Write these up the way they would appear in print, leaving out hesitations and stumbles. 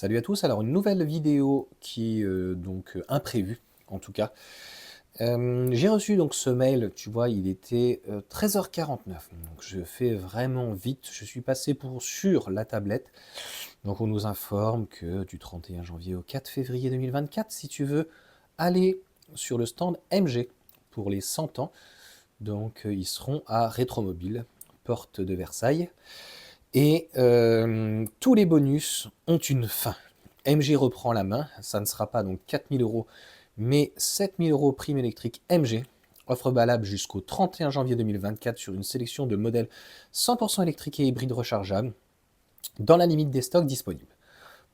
Salut à tous, alors une nouvelle vidéo qui est imprévue en tout cas. J'ai reçu donc ce mail, tu vois, il était 13h49, donc je fais vraiment vite, je suis passé sur la tablette. Donc on nous informe que du 31 janvier au 4 février 2024, si tu veux aller sur le stand MG pour les 100 ans, donc ils seront à Rétromobile, porte de Versailles. Et tous les bonus ont une fin. MG reprend la main, ça ne sera pas donc 4000 euros, mais 7000 euros prime électrique MG. Offre valable jusqu'au 31 janvier 2024 sur une sélection de modèles 100% électriques et hybrides rechargeables, dans la limite des stocks disponibles.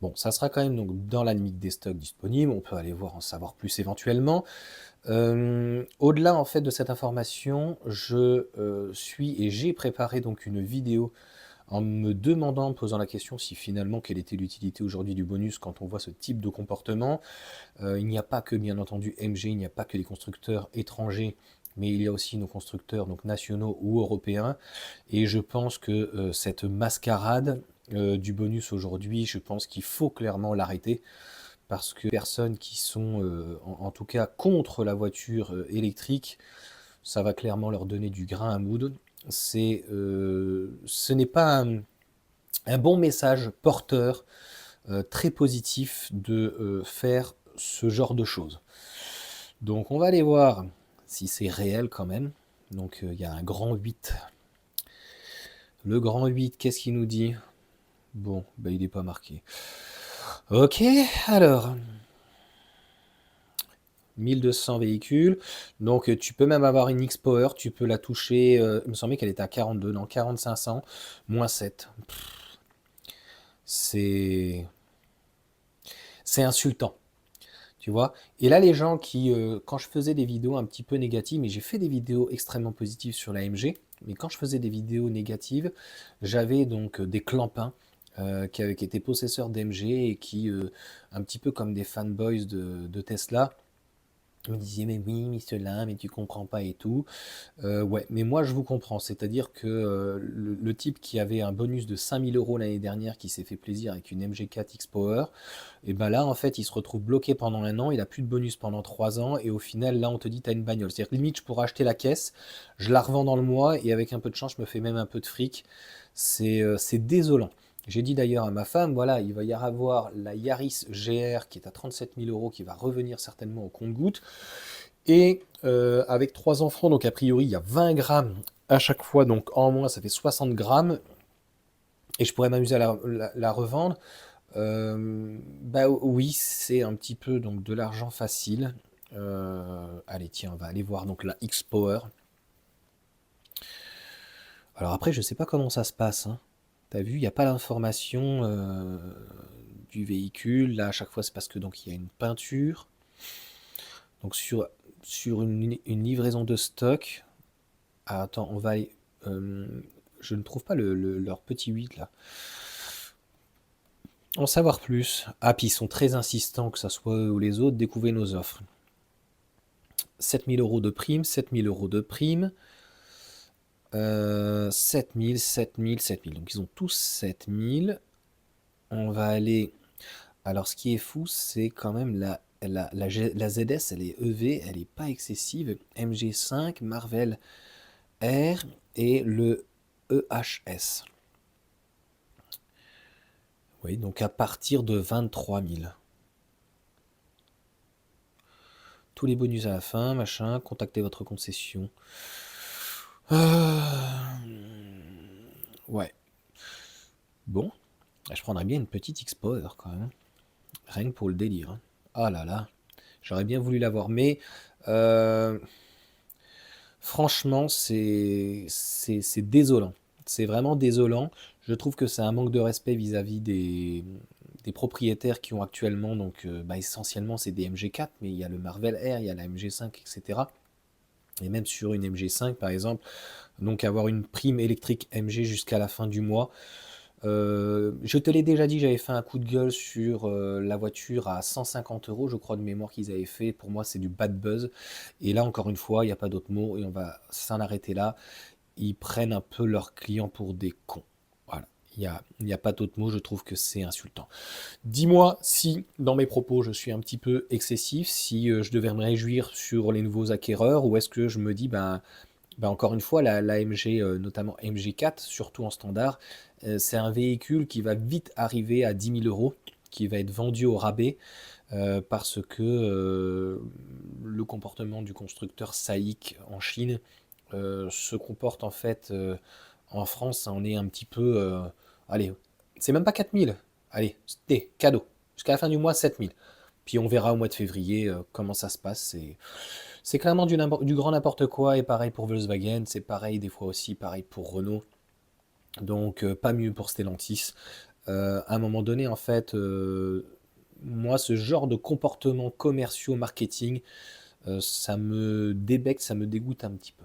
Bon, ça sera quand même donc dans la limite des stocks disponibles, on peut aller voir en savoir plus éventuellement. Au-delà en fait de cette information, j'ai préparé donc une vidéo en me demandant, me posant la question si finalement quelle était l'utilité aujourd'hui du bonus quand on voit ce type de comportement. Il n'y a pas que bien entendu MG, il n'y a pas que les constructeurs étrangers, mais il y a aussi nos constructeurs donc nationaux ou européens. Et je pense que cette mascarade du bonus aujourd'hui, je pense qu'il faut clairement l'arrêter. Parce que les personnes qui sont en tout cas contre la voiture électrique, ça va clairement leur donner du grain à moudre. Ce n'est pas un bon message porteur, très positif de faire ce genre de choses. Donc on va aller voir si c'est réel quand même. Donc il y a un grand 8. Le grand 8, qu'est-ce qu'il nous dit? Bon, bah, il n'est pas marqué. Ok, alors 1200 véhicules. Donc tu peux même avoir une X-Power, tu peux la toucher, il me semblait qu'elle était à 42, non, 4500, moins 7. C'est insultant, tu vois. Et là, les gens qui, quand je faisais des vidéos un petit peu négatives, mais j'ai fait des vidéos extrêmement positives sur la MG, mais quand je faisais des vidéos négatives, j'avais donc des clampins qui étaient possesseurs d'MG et qui, un petit peu comme des fanboys de Tesla, me disaient mais oui, mais cela, mais tu comprends pas et tout. Ouais, mais moi je vous comprends, c'est-à-dire que le type qui avait un bonus de 5000 euros l'année dernière, qui s'est fait plaisir avec une MG4 X-Power, et ben là en fait il se retrouve bloqué pendant un an, il a plus de bonus pendant 3 ans, et au final là on te dit t'as une bagnole. C'est-à-dire que limite je pourrais acheter la caisse, je la revends dans le mois, et avec un peu de chance je me fais même un peu de fric. C'est désolant. J'ai dit d'ailleurs à ma femme, voilà, il va y avoir la Yaris GR qui est à 37 000 euros, qui va revenir certainement au compte-gouttes. Et avec 3 enfants, donc a priori il y a 20 grammes à chaque fois, donc en moins ça fait 60 grammes. Et je pourrais m'amuser à la revendre. Bah oui, c'est un petit peu donc de l'argent facile. Allez, tiens, on va aller voir donc la X-Power. Alors après, je sais pas comment ça se passe, hein. T'as vu, il n'y a pas l'information du véhicule. Là, à chaque fois, c'est parce que donc il y a une peinture. Donc sur une livraison de stock. Ah, attends, on va aller. Je ne trouve pas leur petit 8 là. En savoir plus. Ah, puis ils sont très insistants, que ça soit eux ou les autres, découvrez nos offres. 7000 euros de prime, 7000 euros de prime. 7000, 7000, 7000. Donc ils ont tous 7000. On va aller. Alors ce qui est fou, c'est quand même la ZS, elle est EV, elle est pas excessive. MG5, Marvel R et le EHS. Oui, donc à partir de 23 000. Tous les bonus à la fin, machin, contactez votre concession. Ouais. Bon, je prendrais bien une petite X-Power quand même. Rien que pour le délire, hein. Ah là là, j'aurais bien voulu l'avoir, mais franchement, c'est désolant. C'est vraiment désolant. Je trouve que c'est un manque de respect vis-à-vis des propriétaires qui ont actuellement, donc bah, essentiellement c'est des MG4, mais il y a le Marvel R, il y a la MG5, etc. Et même sur une MG5 par exemple, donc avoir une prime électrique MG jusqu'à la fin du mois. Je te l'ai déjà dit, j'avais fait un coup de gueule sur la voiture à 150 euros, je crois de mémoire qu'ils avaient fait. Pour moi, c'est du bad buzz. Et là, encore une fois, il n'y a pas d'autre mot et on va s'en arrêter là. Ils prennent un peu leurs clients pour des cons. Voilà. Il y a pas d'autre mot, je trouve que c'est insultant. Dis-moi si, dans mes propos, je suis un petit peu excessif, si, je devais me réjouir sur les nouveaux acquéreurs ou est-ce que je me dis: «Ben, encore une fois, la AMG, notamment MG4, surtout en standard, c'est un véhicule qui va vite arriver à 10 000 €, qui va être vendu au rabais, parce que, le comportement du constructeur SAIC en Chine, se comporte en fait, en France, ça en est un petit peu, allez, c'est même pas 4 000, allez, c'était cadeau. Jusqu'à la fin du mois, 7 000. Puis on verra au mois de février comment ça se passe. C'est clairement du grand n'importe quoi, et pareil pour Volkswagen, c'est pareil des fois aussi, pareil pour Renault. Donc pas mieux pour Stellantis. À un moment donné, en fait, moi, ce genre de comportement commerciaux, marketing, ça me débecte, ça me dégoûte un petit peu.